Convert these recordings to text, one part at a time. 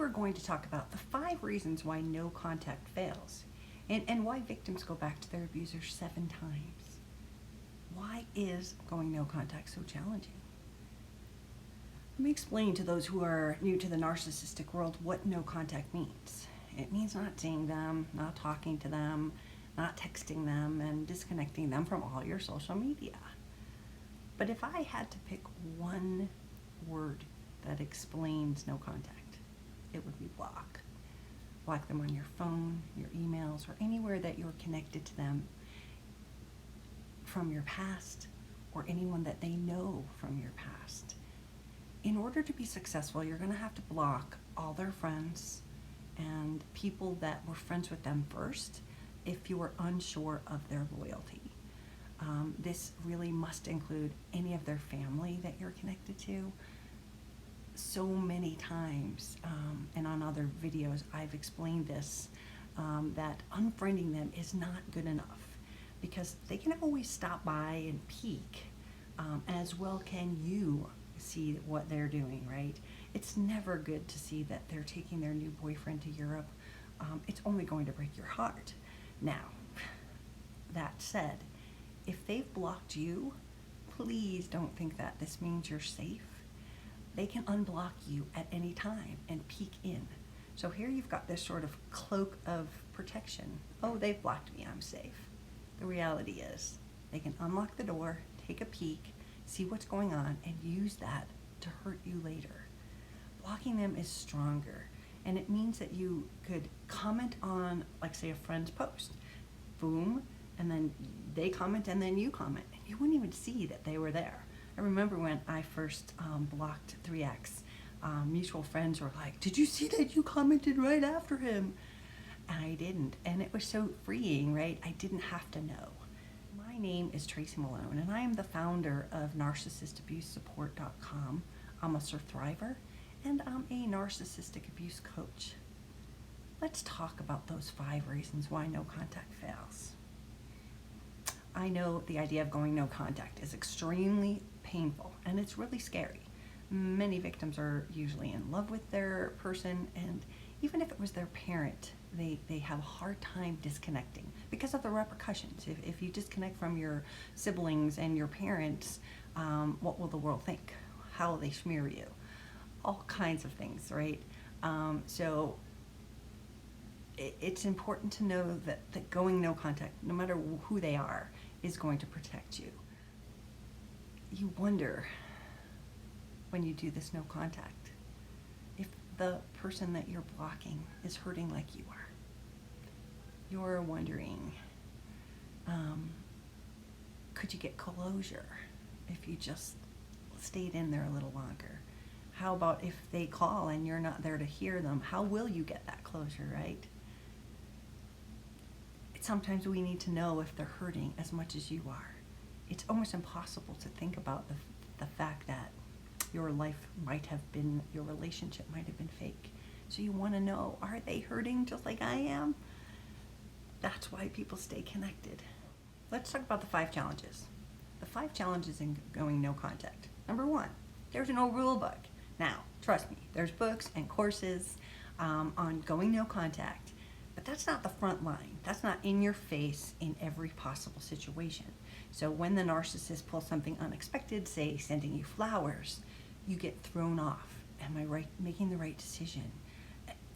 we're going to talk about the 5 reasons why no contact fails and why victims go back to their abusers 7 times. Why is going no contact so challenging? Let me explain to those who are new to the narcissistic world what no contact means. It means not seeing them, not talking to them, not texting them, and disconnecting them from all your social media. But if I had to pick one word that explains no contact, it would be block. Block them on your phone, your emails, or anywhere that you're connected to them from your past or anyone that they know from your past. In order to be successful, you're going to have to block all their friends and people that were friends with them first if you are unsure of their loyalty. This really must include any of their family that you're connected to. So many times, and on other videos, I've explained this, that unfriending them is not good enough because they can always stop by and peek, as well can you see what they're doing, right? It's never good to see that they're taking their new boyfriend to Europe. It's only going to break your heart. Now, that said, if they've blocked you, please don't think that this means you're safe. They can unblock you at any time and peek in. So here you've got this sort of cloak of protection. Oh, they've blocked me, I'm safe. The reality is they can unlock the door, take a peek, see what's going on, and use that to hurt you later. Blocking them is stronger, and it means that you could comment on, like, say, a friend's post. Boom, and then they comment, and then you comment, and you wouldn't even see that they were there. I remember when I first blocked 3X, mutual friends were like, "Did you see that you commented right after him?" And I didn't, and it was so freeing, right? I didn't have to know. My name is Tracy Malone, and I am the founder of NarcissistAbuseSupport.com. I'm a survivor, and I'm a narcissistic abuse coach. Let's talk about those 5 reasons why no contact fails. I know the idea of going no contact is extremely painful, and it's really scary. Many victims are usually in love with their person, and even if it was their parent, they have a hard time disconnecting because of the repercussions. If you disconnect from your siblings and your parents, what will the world think? How will they smear you? All kinds of things, right? So it's important to know that going no contact, no matter who they are, is going to protect you. You wonder when you do this no contact if the person that you're blocking is hurting like you are. You're wondering, could you get closure if you just stayed in there a little longer? How about if they call and you're not there to hear them? How will you get that closure, right? Sometimes we need to know if they're hurting as much as you are. It's almost impossible to think about the fact that your life might have been, your relationship might have been fake. So you want to know, are they hurting just like I am? That's why people stay connected. Let's talk about the 5 challenges. The 5 challenges in going no contact. Number 1, there's no rule book. Now, trust me, there's books and courses on going no contact. But that's not the front line. That's not in your face in every possible situation. So when the narcissist pulls something unexpected, say sending you flowers, you get thrown off. Am I right, making the right decision?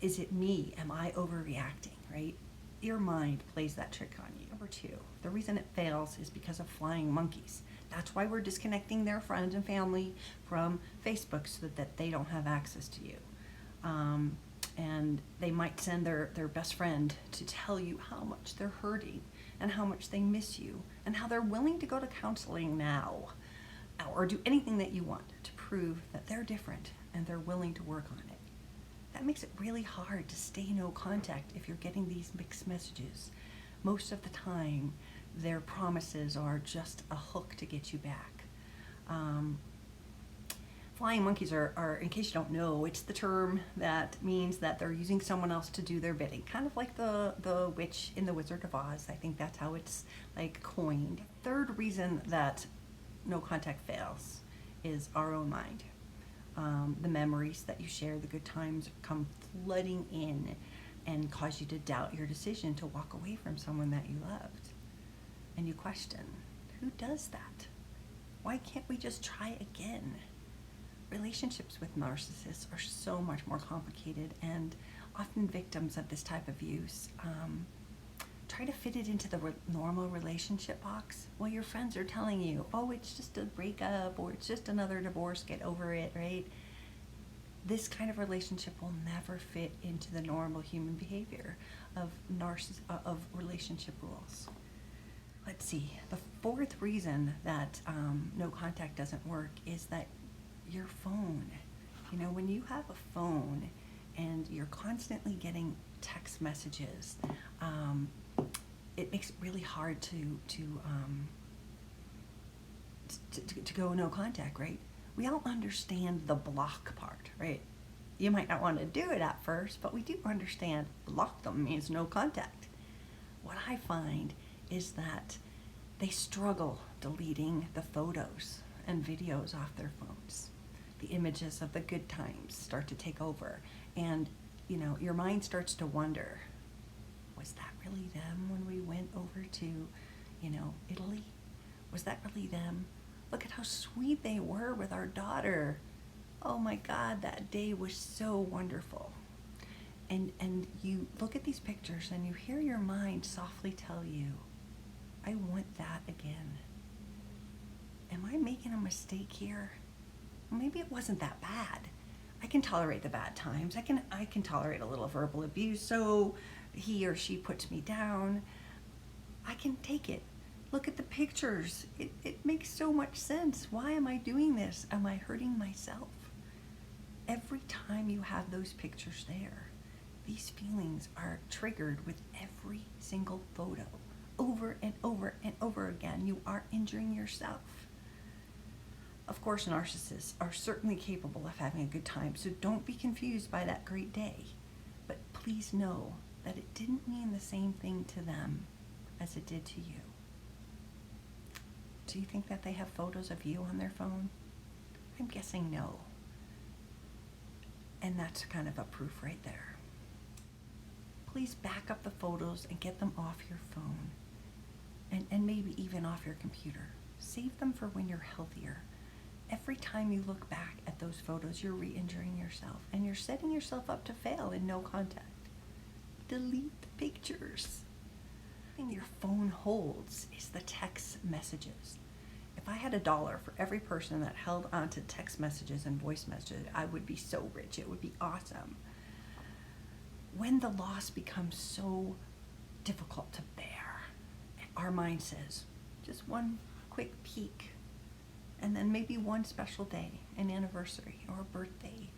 Is it me? Am I overreacting, right? Your mind plays that trick on you. Number 2, the reason it fails is because of flying monkeys. That's why we're disconnecting their friends and family from Facebook so that they don't have access to you. And they might send their best friend to tell you how much they're hurting and how much they miss you and how they're willing to go to counseling now or do anything that you want to prove that they're different and they're willing to work on it. That makes it really hard to stay no contact if you're getting these mixed messages. Most of the time, their promises are just a hook to get you back. Flying monkeys are, in case you don't know, it's the term that means that they're using someone else to do their bidding. Kind of like the witch in The Wizard of Oz. I think that's how it's like coined. 3rd reason that no contact fails is our own mind. The memories that you share, the good times come flooding in and cause you to doubt your decision to walk away from someone that you loved. And you question, who does that? Why can't we just try again? Relationships with narcissists are so much more complicated, and often victims of this type of use try to fit it into the normal relationship box. Well, your friends are telling you, oh, it's just a breakup, or it's just another divorce, get over it, right? This kind of relationship will never fit into the normal human behavior of relationship rules. Let's see, the fourth reason that no contact doesn't work is that your phone. You know, when you have a phone and you're constantly getting text messages, it makes it really hard to go no contact, right? We all understand the block part, right? You might not want to do it at first, but we do understand block them means no contact. What I find is that they struggle deleting the photos and videos off their phones. The images of the good times start to take over, and you know, your mind starts to wonder, was that really them when we went over to, you know, Italy? Was that really them? Look at how sweet they were with our daughter. Oh my God, that day was so wonderful. And you look at these pictures and you hear your mind softly tell you, I want that again. Am I making a mistake here? Maybe it wasn't that bad. I can tolerate the bad times. I can tolerate a little verbal abuse, so he or she puts me down. I can take it. Look at the pictures. It makes so much sense. Why am I doing this? Am I hurting myself? Every time you have those pictures there, these feelings are triggered with every single photo. Over and over and over again, you are injuring yourself. Of course, narcissists are certainly capable of having a good time, so don't be confused by that great day. But please know that it didn't mean the same thing to them as it did to you. Do you think that they have photos of you on their phone? I'm guessing no. And that's kind of a proof right there. Please back up the photos and get them off your phone, and maybe even off your computer. Save them for when you're healthier. Every time you look back at those photos, you're re-injuring yourself, and you're setting yourself up to fail in no contact. Delete the pictures. The thing your phone holds is the text messages. If I had $1 for every person that held onto text messages and voice messages, I would be so rich. It would be awesome. When the loss becomes so difficult to bear, our mind says, just one quick peek, and then maybe one special day, an anniversary or a birthday,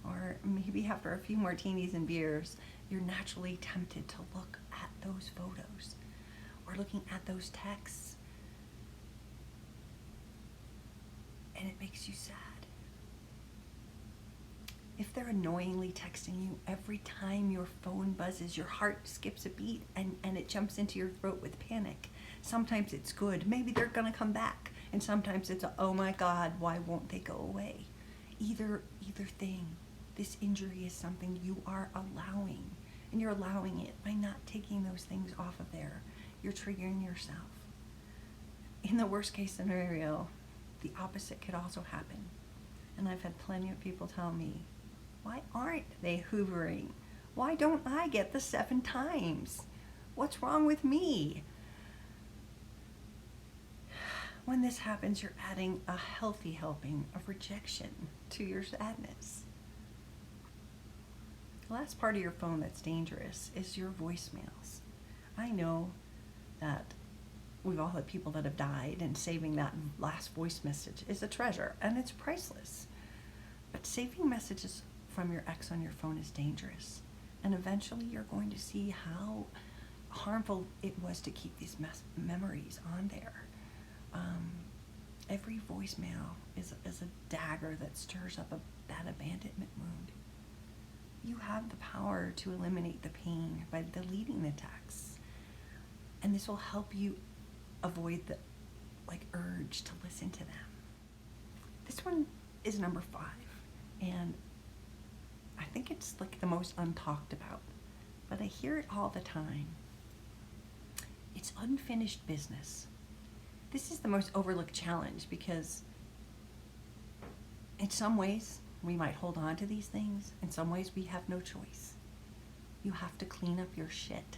or maybe after a few martinis and beers, you're naturally tempted to look at those photos or looking at those texts, and it makes you sad. If they're annoyingly texting you every time your phone buzzes, your heart skips a beat and it jumps into your throat with panic. Sometimes it's good. Maybe they're going to come back. And sometimes it's, oh my God, why won't they go away? Either thing. This injury is something you are allowing. And you're allowing it by not taking those things off of there. You're triggering yourself. In the worst case scenario, the opposite could also happen. And I've had plenty of people tell me, why aren't they hoovering? Why don't I get the 7 times? What's wrong with me? When this happens, you're adding a healthy helping of rejection to your sadness. The last part of your phone that's dangerous is your voicemails. I know that we've all had people that have died, and saving that last voice message is a treasure, and it's priceless. But saving messages from your ex on your phone is dangerous. And eventually you're going to see how harmful it was to keep these memories on there. Every voicemail is a dagger that stirs up that abandonment wound. You have the power to eliminate the pain by deleting the texts. And this will help you avoid the urge to listen to them. This one is number 5. And I think it's like the most untalked about, but I hear it all the time. It's unfinished business. This is the most overlooked challenge because in some ways we might hold on to these things. In some ways we have no choice. You have to clean up your shit.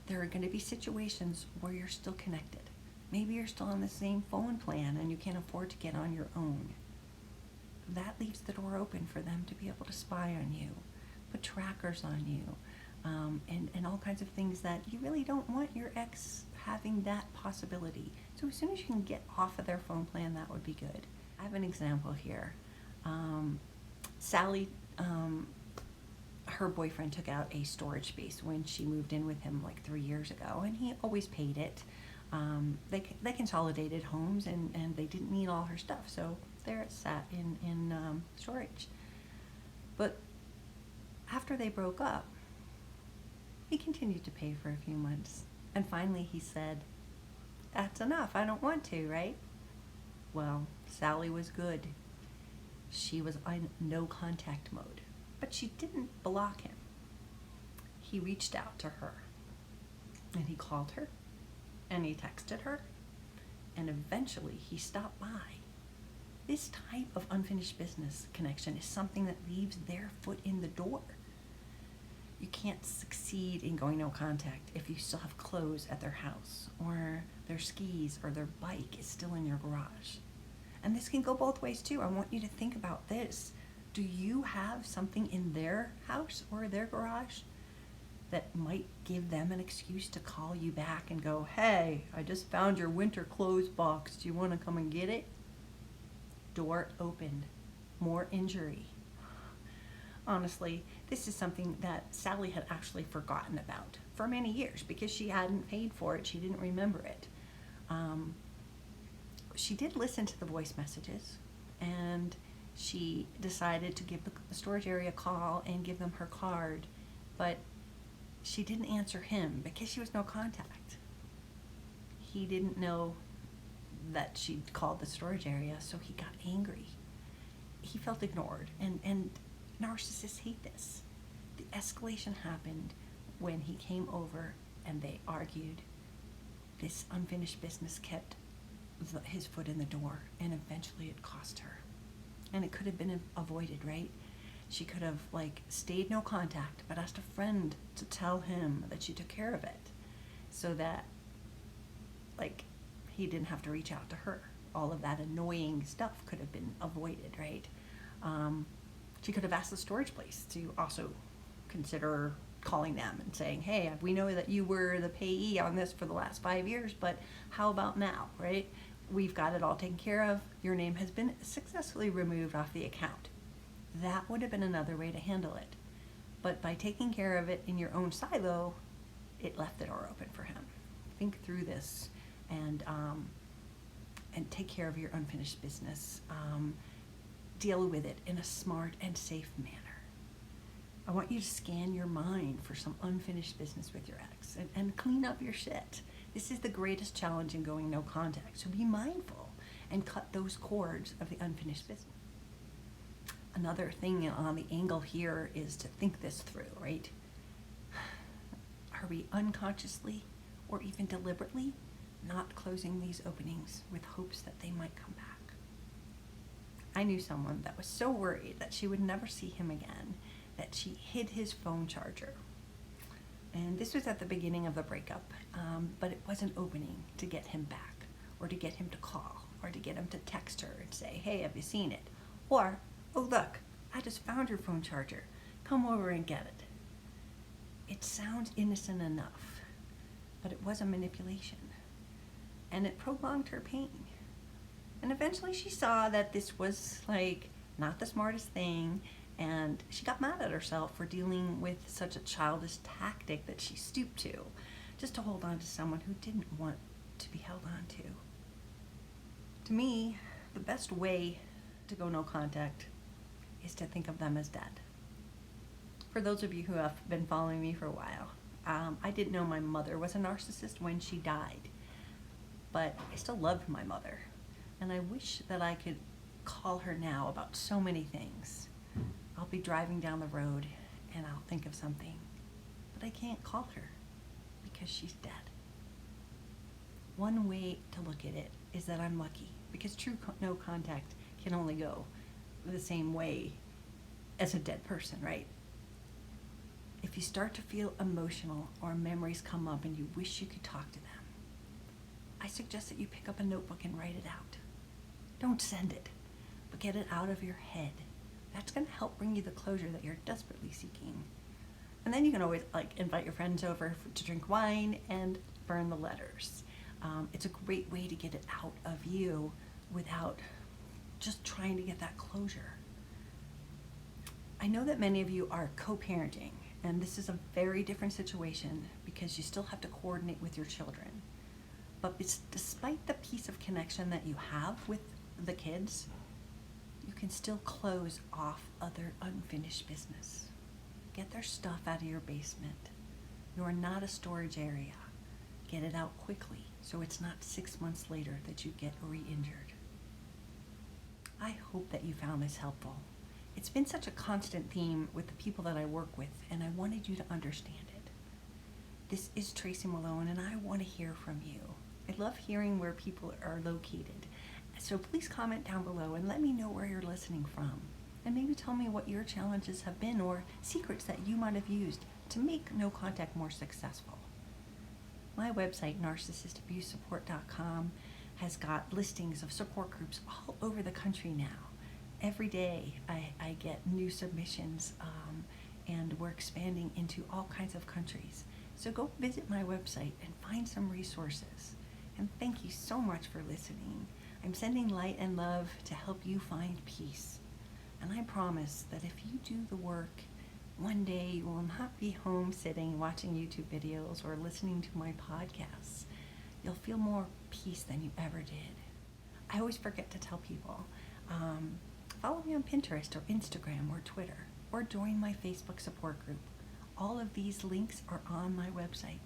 There are going to be situations where you're still connected. Maybe you're still on the same phone plan and you can't afford to get on your own. That leaves the door open for them to be able to spy on you, put trackers on you, and all kinds of things that you really don't want your ex having that possibility. So as soon as you can get off of their phone plan, that would be good. I have an example here. Sally, her boyfriend took out a storage space when she moved in with him like 3 years ago, and he always paid it. They consolidated homes, and they didn't need all her stuff, so there it sat in storage. But after they broke up, he continued to pay for a few months, and finally he said, "That's enough, I don't want to," right? Well, Sally was good. She was on no contact mode, but she didn't block him. He reached out to her, and he called her, and he texted her, and eventually he stopped by. This type of unfinished business connection is something that leaves their foot in the door. You can't succeed in going no contact if you still have clothes at their house, or their skis or their bike is still in your garage. And this can go both ways too. I want you to think about this. Do you have something in their house or their garage that might give them an excuse to call you back and go, "Hey, I just found your winter clothes box. Do you want to come and get it?" Door opened. More injury. Honestly, this is something that Sally had actually forgotten about for many years because she hadn't paid for it. She didn't remember it. She did listen to the voice messages, and she decided to give the storage area a call and give them her card, but she didn't answer him because she was no contact. He didn't know that she'd called the storage area, so he got angry. He felt ignored, and narcissists hate this. The escalation happened when he came over and they argued. This unfinished business kept his foot in the door, and eventually it cost her. And it could have been avoided, right? She could have stayed no contact, but asked a friend to tell him that she took care of it, so that he didn't have to reach out to her. All of that annoying stuff could have been avoided, right? She could have asked the storage place to also consider calling them and saying, "Hey, we know that you were the payee on this for the last 5 years, but how about now," right? "We've got it all taken care of. Your name has been successfully removed off the account." That would have been another way to handle it. But by taking care of it in your own silo, it left the door open for him. Think through this and take care of your unfinished business. Deal with it in a smart and safe manner. I want you to scan your mind for some unfinished business with your ex and clean up your shit. This is the greatest challenge in going no contact, so be mindful and cut those cords of the unfinished business. Another thing on the angle here is to think this through, right? Are we unconsciously or even deliberately not closing these openings with hopes that they might come back? I knew someone that was so worried that she would never see him again that she hid his phone charger. And this was at the beginning of the breakup, but it was an opening to get him back, or to get him to call, or to get him to text her and say, "Hey, have you seen it?" Or, "Oh, look, I just found your phone charger. Come over and get it." It sounds innocent enough, but it was a manipulation, and it prolonged her pain. And eventually she saw that this was not the smartest thing, and she got mad at herself for dealing with such a childish tactic that she stooped to, just to hold on to someone who didn't want to be held on to. To me, the best way to go no contact is to think of them as dead. For those of you who have been following me for a while, I didn't know my mother was a narcissist when she died, but I still loved my mother, and I wish that I could call her now about so many things. I'll be driving down the road and I'll think of something, but I can't call her because she's dead. One way to look at it is that I'm lucky, because true no contact can only go the same way as a dead person, right? If you start to feel emotional or memories come up and you wish you could talk to them, I suggest that you pick up a notebook and write it out. Don't send it, but get it out of your head. That's going to help bring you the closure that you're desperately seeking. And then you can always invite your friends over to drink wine and burn the letters. It's a great way to get it out of you without just trying to get that closure. I know that many of you are co-parenting, and this is a very different situation because you still have to coordinate with your children. But despite the piece of connection that you have with the kids, you can still close off other unfinished business. Get their stuff out of your basement. You are not a storage area. Get it out quickly so it's not 6 months later that you get re-injured. I hope that you found this helpful. It's been such a constant theme with the people that I work with, and I wanted you to understand it. This is Tracy Malone, and I want to hear from you. I love hearing where people are located. So please comment down below and let me know where you're listening from. And maybe tell me what your challenges have been or secrets that you might have used to make no contact more successful. My website, narcissistabusesupport.com, has got listings of support groups all over the country now. Every day I get new submissions, and we're expanding into all kinds of countries. So go visit my website and find some resources. And thank you so much for listening. I'm sending light and love to help you find peace. And I promise that if you do the work, one day you will not be home sitting watching YouTube videos or listening to my podcasts. You'll feel more peace than you ever did. I always forget to tell people, follow me on Pinterest or Instagram or Twitter, or join my Facebook support group. All of these links are on my website.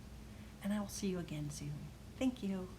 And I will see you again soon. Thank you.